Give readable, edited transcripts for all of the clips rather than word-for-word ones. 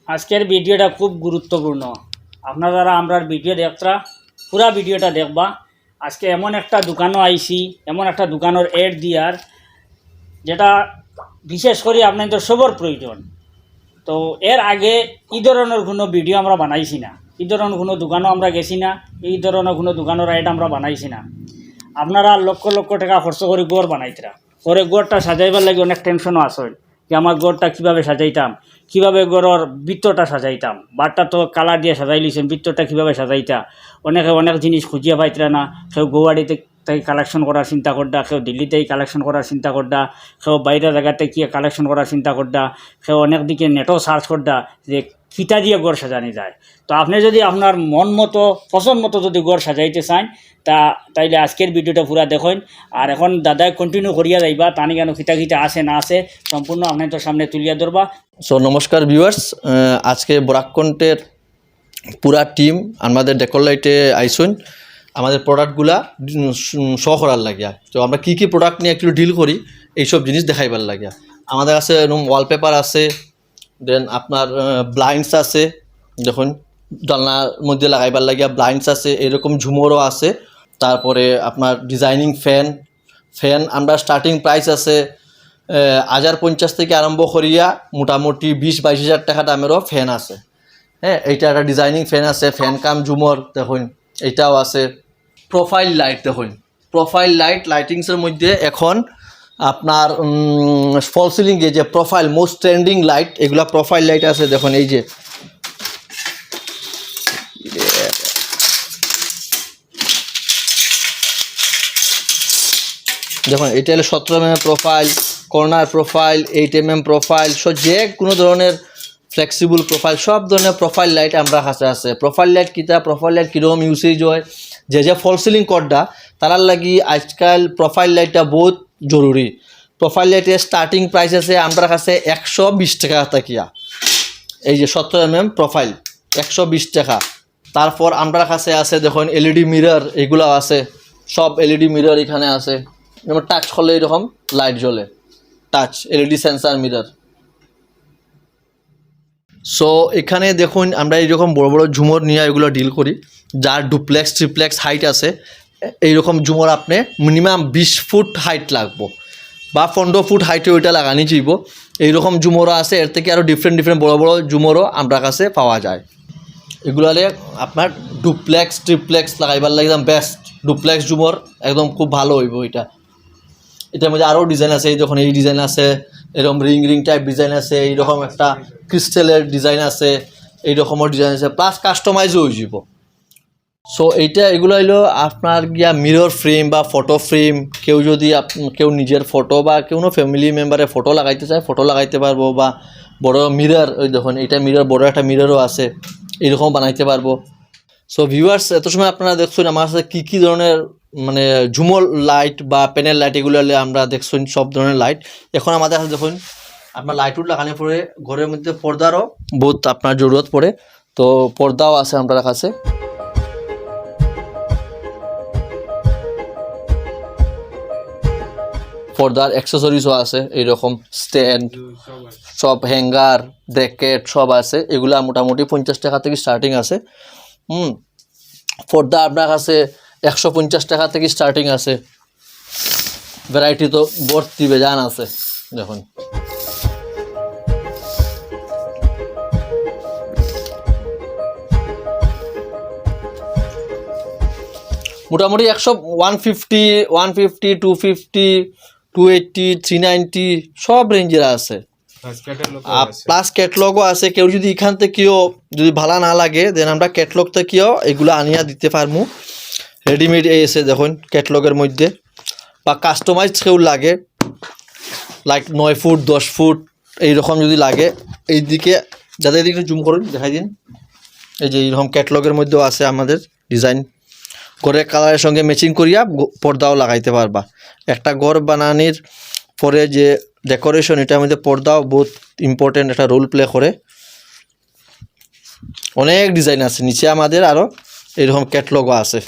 আজকের ভিডিওটা খুব গুরুত্বপূর্ণ। আপনারা যারা আমরার ভিডিও দেখরা পুরা ভিডিওটা দেখবা। আজকে এমন একটা দোকানও আইছি, এমন একটা দোকানের এড দিয়ার যেটা বিশেষ করে আপনাদের সবার প্রয়োজন। তো এর আগে এই ধরনের কোনো ভিডিও আমরা বানাইছি না, এই ধরনের কোনো দোকানও আমরা গেছি না, এই ধরনের কোনো দোকানের এড আমরা বানাইছি না। আপনারা লক্ষ লক্ষ টাকা খরচ করে গড় বানাইতরা, পরে গড়টা সাজাইবার লাগে অনেক টেনশনও আসল যে আমার গড়টা কীভাবে সাজাইতাম, কীভাবে গড়ের বৃত্তটা সাজাইতাম। বারটা তো কালার দিয়ে সাজাই লিছেন, বৃত্তটা কীভাবে সাজাইতা অনেকে অনেক জিনিস খুঁজিয়া পাইতরা না। কেউ গৌহাটিতে তাই কালেকশন করার চিন্তা করডা, কেউ দিল্লিতেই কালেকশন করার চিন্তা করডা, কেউ বাইরের জায়গাতে কি কালেকশন করার চিন্তা করডা, কেউ অনেক দিকে নেটও সার্চ করডা যে ফিতা দিয়ে গড় সাজানো যায়। তো আপনি যদি আপনার মন মতো পছন্দ মতো যদি গড় সাজাইতে চান তাইলে আজকের ভিডিওটা পুরা দেখুন। আর এখন দাদাই কন্টিনিউ করিয়া যাইবা, তানি কেন ফিতা খিতা আছে না আছে সম্পূর্ণ আপনার তো সামনে তুলিয়া ধরবা। সো নমস্কার ভিউয়ার্স, আজকে বরাককন্টের পুরা টিম আমাদের ডেকর লাইটে আইসুন আমাদের প্রোডাক্টগুলা শো করার লাগিয়া। তো আমরা কী কী প্রোডাক্ট নিয়ে একটু ডিল করি এইসব জিনিস দেখাইবার লাগিয়া। আমাদের কাছে ওয়ালপেপার আছে, দেন আপনার ব্লাইন্ডস আছে, দেখুন জানলার মধ্যে লাগাইবার লাগিয়া ব্লাইন্ডস আছে, এরকম ঝুমরও আছে। তারপরে আপনার ডিজাইনিং ফ্যান আমরা স্টার্টিং প্রাইস আছে 1050 থেকে আরম্ভ করিয়া মোটামুটি 20-22 হাজার টাকা দামেরও ফ্যান আছে। হ্যাঁ, এইটা একটা ডিজাইনিং ফ্যান আছে, ফ্যান কাম ঝুমর দেখুন এইটাও আছে। প্রোফাইল লাইট দেখুন, প্রোফাইল লাইটিংসের মধ্যে এখন আপনার ফল সিলিংয়ে যে প্রোফাইল মোস্ট ট্রেন্ডিং লাইট, এগুলা প্রোফাইল লাইট আছে। দেখুন এই যে দেখুন এটা হলো 17 mm profile, corner profile, 8 mm profile, so যে কোনো ধরনের ফ্লেক্সিবল প্রোফাইল, সব ধরনের প্রোফাইল লাইট আমরা কাছে আছে। প্রোফাইল লাইট কিতা, প্রোফাইল লাইট কীরকম ইউসেজ হয়, যে ফল সিলিং করডা তারার লাগি আজকাল প্রোফাইল লাইটটা বহুত জরুরি। প্রোফাইল লাইটের স্টার্টিং প্রাইস আছে আমরা কাছে 120 টাকা তাকিয়া। এই যে 17 mm প্রোফাইল 120 টাকা। তারপর আমরা কাছে আছে দেখুন এলইডি মিরর, এগুলো আছে সব এলইডি মিরর এখানে আছে। যেমন টাচ করলে এরকম লাইট জ্বলে, touch LED sensor mirror. So এখানে দেখুন আমরা এইরকম বড় বড় ঝুমর নিয়ে এগুলো ডিল করি, যার ডুপ্লেক্স ট্রিপ্লেক্স হাইট আছে। এইরকম ঝুমর আপনি মিনিমাম 20 ফুট হাইট লাগবো বা 15 ফুট হাইটে ওইটা লাগানি যাইব। এইরকম ঝুমরও আছে, এর থেকে আরও ডিফারেন্ট বড় বড় ঝুমরও আমরা কাছে পাওয়া যায়। এগুলারে আপনার ডুপ্লেক্স ট্রিপ্লেক্স লাগাইবার লাগে একদম বেস্ট। ডুপ্লেক্স ঝুমর একদম খুব ভালো হইব। এটার মধ্যে আরও ডিজাইন আছে, এই যখন এই ডিজাইন আছে, এরকম রিং টাইপ ডিজাইন আছে, এইরকম একটা ক্রিস্টালের ডিজাইন আছে, এইরকমের ডিজাইন আছে, প্লাস কাস্টমাইজও হয়ে যাব। সো এগুলো হইলো আপনার গিয়া মিরর ফ্রেম বা ফটো ফ্রেম। কেউ যদি কেউ নিজের ফটো বা কোনো ফ্যামিলি মেম্বারের ফটো লাগাইতে চায় ফটো লাগাইতে পারবো, বা বড় মিরর, ওই দেখুন এইটা মিরর, বড় একটা মিররও আছে, এইরকম বানাইতে পারবো। সো ভিউয়ার্স, এত সময় আপনারা দেখছেন আমার কাছে কী ধরনের মানে ঝুমর লাইট বা প্যানেল লাইট এগুলো আমরা দেখছেন সব ধরনের লাইট। এখন আমাদের কাছে দেখুন আপনার লাইটউড লাগানোর পরে ঘরের মধ্যে পর্দারও বহুত আপনার জরুরত পড়ে, তো পর্দাও আছে আপনার কাছে। পর্দার অ্যাক্সেসরিজও আছে, এইরকম স্ট্যান্ড, সব হ্যাঙ্গার, ব্র্যাকেট সব আছে। এগুলা মোটামুটি 50 টাকা থেকে স্টার্টিং আছে। পর্দা আপনার কাছে 150 টাকা থেকে স্টার্টিং আছে। ভ্যারাইটি তো ভর্তি বেজান আছে। দেখুন মোটামুটি 150, 250, 280, 390 সব রেঞ্জের আছে, প্লাস ক্যাটলগও আছে। কেউ যদি এখান থেকেও যদি ভালো না লাগে দেন আমরা ক্যাটলগ থেকেও এগুলো আনিয়া দিতে পারবো। রেডিমেড এসে দেখুন ক্যাটলগের মধ্যে, বা কাস্টমাইজ কেউ লাগে লাইক 9 ফুট 10 ফুট এইরকম যদি লাগে, এইদিকে যাদের এদিকে জুম করুন দেখাই দিন। এই যে এইরকম ক্যাটলগের মধ্যেও আছে আমাদের ডিজাইন, ঘরের কালারের সঙ্গে ম্যাচিং করিয়া পর্দাও লাগাইতে পারবা। একটা ঘর বানানির পরে যে ডেকোরেশন, এটার মধ্যে পর্দাও বহুত ইম্পর্টেন্ট একটা রোল প্লে করে। অনেক ডিজাইন আছে নিচে আমাদের, আরও এইরকম ক্যাটলগও আছে।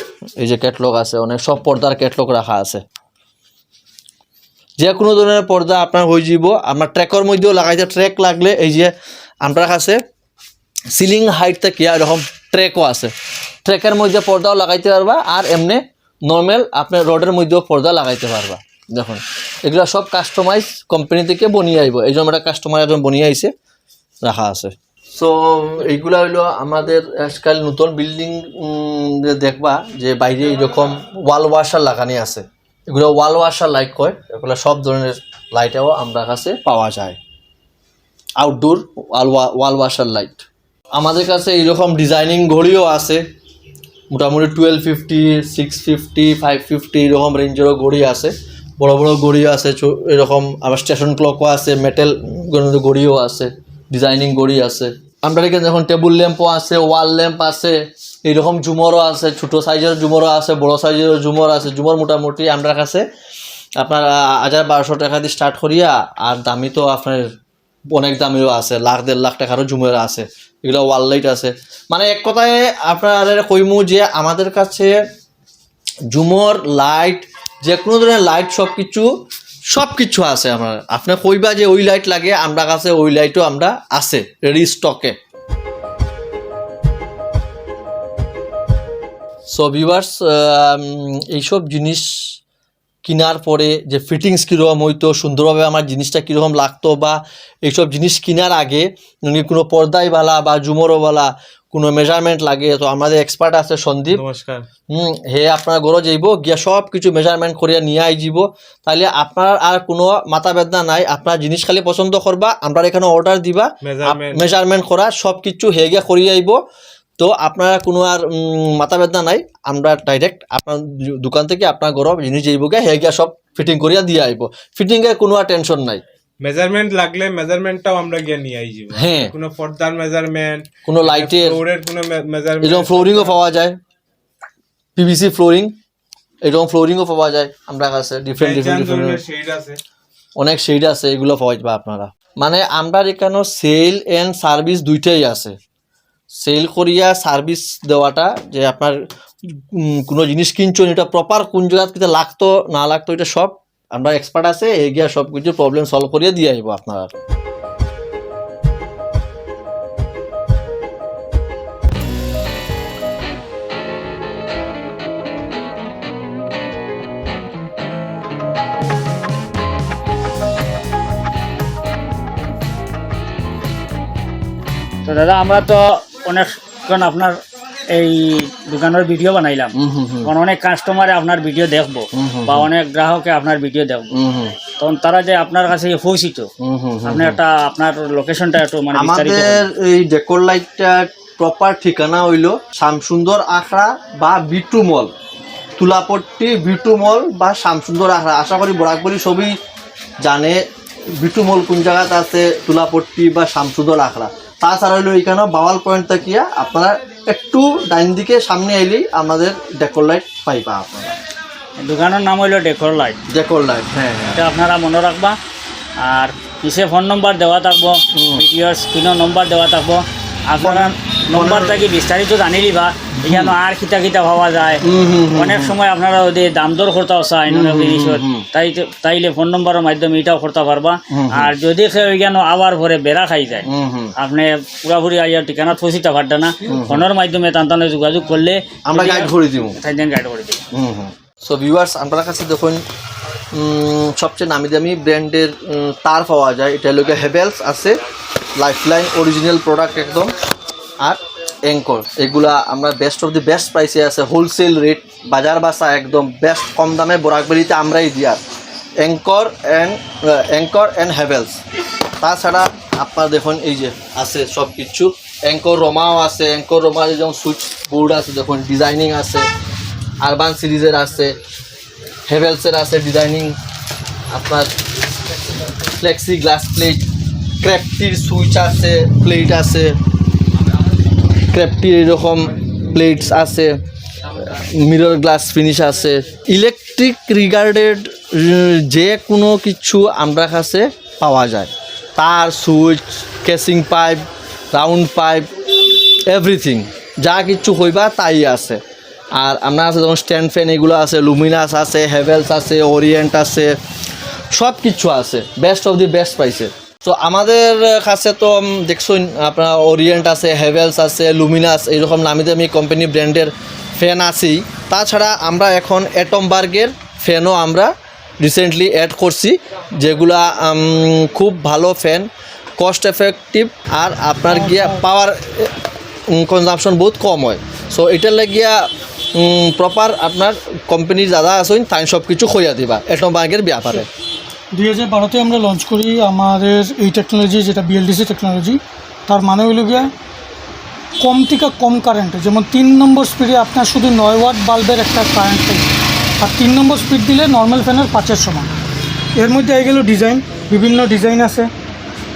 এই যে ক্যাটলগ আছে, অনেক সব পর্দার ক্যাটলগ রাখা আছে। যে কোনো ধরনের পর্দা আপনার হয়ে যাব। আপনার ট্র্যাকের মধ্যেও লাগাইতে, ট্র্যাক লাগলে এই যে আমরা কাছে সিলিং হাইট থেকে এরকম ট্রেকও আছে, ট্রেকের মধ্যে পর্দাও লাগাইতে পারবা আর এমনি নর্মাল আপনার রডের মধ্যেও পর্দা লাগাইতে পারবা। দেখুন এগুলো সব কাস্টমাইজ কোম্পানি থেকে বনিয়ে আইব, এই জন্য একটা কাস্টমার একজন বনিয়ে আইছে রাখা আছে। সো এইগুলা হইলো আমাদের আজকাল নতুন বিল্ডিং দেখবা যে বাইরে এইরকম ওয়াল ওয়াশার লাগানি আছে, এগুলো ওয়াল ওয়াশার লাইট কয়, এগুলো সব ধরনের লাইটও আমরা কাছে পাওয়া যায়, আউটডোর ওয়াল ওয়াশার লাইট। আমাদের কাছে এইরকম ডিজাইনিং ঘড়িও আছে, মোটামুটি 1250, 650, 550 এরকম রেঞ্জেরও ঘড়ি আছে, বড় বড় ঘড়িও আছে এরকম, আবার স্টেশন ক্লকও আছে, মেটাল ঘড়িও আছে, ডিজাইনিং ঘড়ি আছে। আমরা এখানে যখন টেবিল ল্যাম্পও আছে, ওয়াল ল্যাম্প আছে, এইরকম ঝুমরও আছে, ছোটো সাইজের ঝুমরও আছে, বড় সাইজের ঝুমর আছে। ঝুমর মোটামুটি আমরা কাছে আপনার 1000-1200 টাকা দিয়ে স্টার্ট করিয়া, আর দামি তো আপনার অনেক দামিও আছে, 1,00,000-1.5 লাখ টাকারও ঝুমর আছে, এগুলো ওয়াল লাইট আছে। মানে এক কথায় আপনার কইমু যে আমাদের কাছে ঝুমর লাইট যে কোনো ধরনের লাইট সব কিছু আছে। আমার আপনার কইবা যে ওই লাইট লাগে, আমরা কাছে ওই লাইটও আমরা আছে রেডি স্টকে। সো ভিউয়ার্স, এইসব জিনিস কেনার পরে যে ফিটিংস কীরকম হইতো, সুন্দরভাবে আমার জিনিসটা কীরকম লাগতো, বা এইসব জিনিস কেনার আগে কোনো পর্দাই বালা বা ঝুমরও বালা কোনো মেজারমেন্ট লাগে, তো আমাদের এক্সপার্ট আছে সন্দীপ, নমস্কার। হে আপনার ঘরে যাইব গিয়া সব কিছু মেজারমেন্ট করিয়া নিয়ে আইব, তাহলে আপনার আর কোনো মাথা বেদনা নাই। আপনার জিনিস খালি পছন্দ করবা, আমরা এখানে অর্ডার দিবা, মেজারমেন্ট করা সব কিছু হে গিয়া করিয়ে আইব, তো আপনার কোনো আর মাথা বেদনা নাই। আমরা ডাইরেক্ট আপনার দোকান থেকে আপনার ঘর জিনিস যাইব গিয়া হে গিয়া সব ফিটিং করিয়া দিয়ে আইব, ফিটিংয়ের কোনো আর টেনশন নাই। মেজারমেন্ট লাগলে মেজারমেন্টটাও আমরা গিয়ে নিয়ে আইব, হ্যাঁ, কোনো পর্দার মেজারমেন্ট, কোনো লাইটের, ফ্লোরের কোনো মেজারমেন্ট, এরকম ফ্লোরিংও পাওয়া যায়, পিভিসি ফ্লোরিং, এরকম ফ্লোরিংও পাওয়া যায় আমরা কাছে, ডিফারেন্ট শেড আছে, অনেক শেড আছে, এগুলো পাওয়া যাবে আপনারা। মানে আমরা এখানে সেল এন্ড সার্ভিস দুইটাই আছে। সেল করিয়া সার্ভিস দেওয়াটা, যে আপনার কোনো জিনিস কিনছেন এটা প্রপার কোন জায়গা লাগতো না লাগতো, এটা সব আমরা এক্সপার্ট আছে, এগিয়া সব কিছু প্রবলেম সলভ করিয়া দিয়ে আসবো আপনারা। তো দাদা আমরা তো অনেকক্ষণ আপনার এই দোকানের ভিডিও বানাইলাম, কারণ অনেক কাস্টমারে আপনার ভিডিও দেখবো বা অনেক গ্রাহকে আপনার ভিডিও দেখবো, তখন তারা যে আপনার কাছে পৌঁছিত, আপনি একটা আপনার লোকেশনটা একটু মানে আমাদের এই ডেকোর লাইটটা প্রপার ঠিকানা হইলো শ্যামসুন্দর আখড়া বা বিটু মল, তুলাপট্টি বিটু মল বা শ্যামসুন্দর আখড়া। আশা করি বরাকবরি সবই জানে বিটু মল কোন জায়গাতে আছে, তুলাপট্টি বা শ্যামসুন্দর আখড়া। তাছাড়া হইলো এখানে বাওয়াল পয়েন্ট থাকিয়া আপনারা একটু ডাইন দিকে সামনে এলেই আমাদের ডেকোর লাইট পাইবা। আপনারা দোকানের নাম হইলো ডেকোর লাইট। ডেকোর লাইট, হ্যাঁ, এটা আপনারা মনে রাখবা। আর পিছে ফোন নম্বর দেওয়া থাকবো, ভিডিওর স্ক্রিনও নম্বর দেওয়া থাকবো, আপনারা নম্বর থেকে বিস্তারিত জানি দিবা, এখানে আর খিতা খিতা পাওয়া যায়। অনেক সময় আপনারা ওদের দাম দর করতে চায় জিনিসের, তাইলে ফোন নম্বরের মাধ্যমে এটাও করতে পারবা। আর যদি ওইখানে আবার ভরে বেড়া খাই যায়, আপনি পুরাপুরি আইয়ার ঠিকানা পৌঁছিতে পারবে না, ফোনের মাধ্যমে তান্তানে যোগাযোগ করলে আমরা গাইড করে দিব, গাইড করে দিব। সো ভিউয়ার্স, আপনার কাছে দেখুন সবচেয়ে নামি দামি ব্র্যান্ডের তার পাওয়া যায়। এটা হলো হেভেলস আছে, লাইফলাইন অরিজিনাল প্রোডাক্ট একদম, আর অ্যাঙ্কর, এগুলা আমরা বেস্ট অফ দি বেস্ট প্রাইসে আছে, হোলসেল রেট, বাজার বাসা একদম বেস্ট কম দামে বরাকবেরিতে আমরাই দিই। আর অ্যাঙ্কর অ্যান্ড হেভেলস। তাছাড়া আপনার দেখুন এই যে আছে সব কিছু, অ্যাঙ্কর রোমাও আছে, অ্যাঙ্কর রোমা যেমন সুইচ বোর্ড আছে, দেখুন ডিজাইনিং আছে, আরবান সিরিজের আছে, হেভেলসের আছে ডিজাইনিং, আপনার ফ্লেক্সি গ্লাস প্লেট, ক্র্যাফটির সুইচ আছে, প্লেট আছে, ক্র্যাফটির এরকম প্লেটস আছে, মিরর গ্লাস ফিনিশ আছে। ইলেকট্রিক রিগার্ডেড যে কোনো কিছু আমরা কাছে পাওয়া যায়, তার, switch, casing pipe, round pipe, everything যা কিছু হইবা তাই আছে। আর আমরা আছে যেমন স্ট্যান্ড ফ্যান, এগুলো আছে, লুমিনাস আছে, হেভেলস আছে, ওরিয়েন্ট আছে, সব কিছু আছে বেস্ট অফ দি বেস্ট প্রাইসে। তো আমাদের কাছে তো দেখছুন আপনার ওরিয়েন্ট আছে, হেভেলস আছে, লুমিনাস, এইরকম নামি দামি কোম্পানি ব্র্যান্ডের ফ্যান আছেই। তাছাড়া আমরা এখন অ্যাটমবার্গের ফ্যানও আমরা রিসেন্টলি অ্যাড করছি, যেগুলা খুব ভালো ফ্যান, কস্ট এফেক্টিভ, আর আপনার গিয়া পাওয়ার কনজাম্পশন বহুত কম হয়। সো এটার লাগিয়া প্রপার আপনার কোম্পানির দাদা আসুন তাই সব কিছু খইয়া দিবা অ্যাটমবার্গের ব্যাপারে। 2012-তে আমরা লঞ্চ করি আমাদের এই টেকনোলজি, যেটা বিএলডিসি টেকনোলজি। তার মানে হলো গিয়া কম থেকে কম কারেন্টে, যেমন 3 নম্বর স্পিডে আপনার শুধু 9 ওয়াট বাল্বের একটা কারেন্ট থাকে, আর 3 নম্বর স্পিড দিলে নর্মাল ফ্যানের 5-এর সমান। এর মধ্যে এই গেল ডিজাইন, বিভিন্ন ডিজাইন আছে,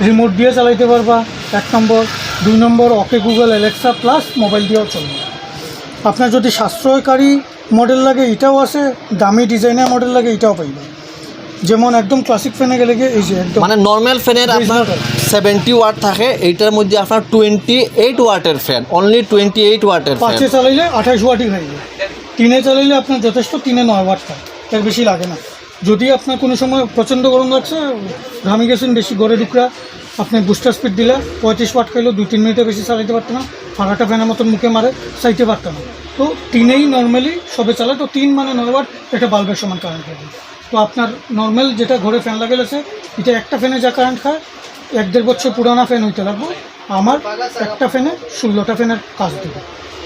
রিমোট দিয়ে চালাইতে পারবা 1 নম্বর, 2 নম্বর okay Google Alexa plus mobile দিয়েও চলবে। আপনার যদি সাশ্রয়কারী মডেল লাগে এটাও আছে, দামি ডিজাইনের মডেল লাগে এটাও পাইবে। যেমন একদম ক্লাসিক ফ্যানে গেলে গিয়ে এই যে একদম মানে নর্মাল ফ্যানের আপনার 70 ওয়াট থাকে, এইটার মধ্যে আপনার 28 ওয়াটের ফ্যান, অনলি 28 ওয়াটের ফ্যান। 5-এ চালাইলে 28 ওয়াটই হয়ে যায়, 3-এ চালাইলে আপনার যথেষ্ট, 3-এ 9 ওয়াট থাকে, এর বেশি লাগে না। যদি আপনার কোনো সময় প্রচণ্ড গরম লাগছে, ঘামি গেছেন বেশি, গড়ে ঢুকরা, আপনি বুস্টার স্পিড দিলে 35 ওয়াট খাইলেও 2-3 মিনিটে বেশি চালাইতে পারতো না, ফাঁকাটা ফ্যানের মতন মুখে মারে চাইতে পারতো না। তো 3-এই নর্মালি সবে চালায়, তো 3 মানে 9 ওয়াট, এটা বাল্বের সমান কারেন্ট হবে। তো আপনার নর্মাল যেটা ঘরে ফ্যান লাগাইছে, এটা একটা ফ্যানে যা কারেন্ট খায় 1-1.5 বছর পুরানা ফ্যান হইতে লাগবে, আমার একটা ফ্যানে 16টা ফ্যানের কাজ দেবে।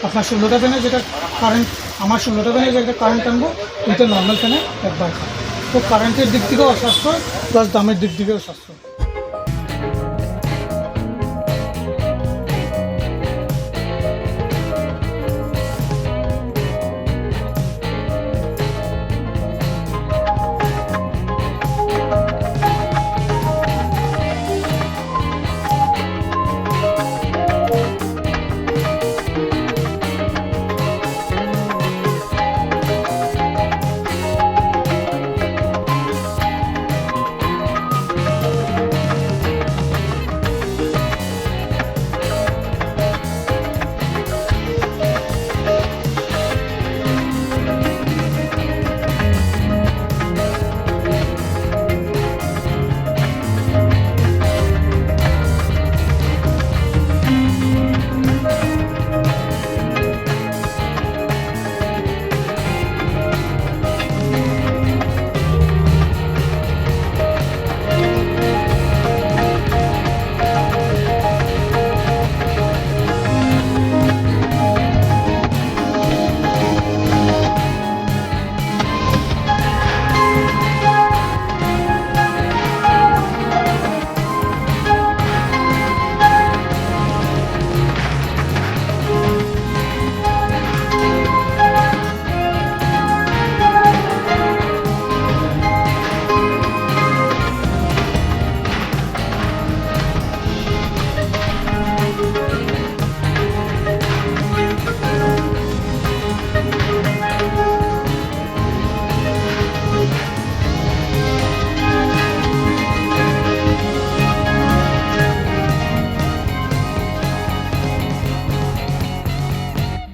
আপনার 16টা ফ্যানে যেটা কারেন্ট, আমার 16টা ফ্যানে যেটা কারেন্ট আনবো, ওইটা নর্মাল ফ্যানে একবার খায়। তো কারেন্টের দিক থেকেও সাশ্রয়, প্লাস দামের দিক থেকেও সাশ্রয়।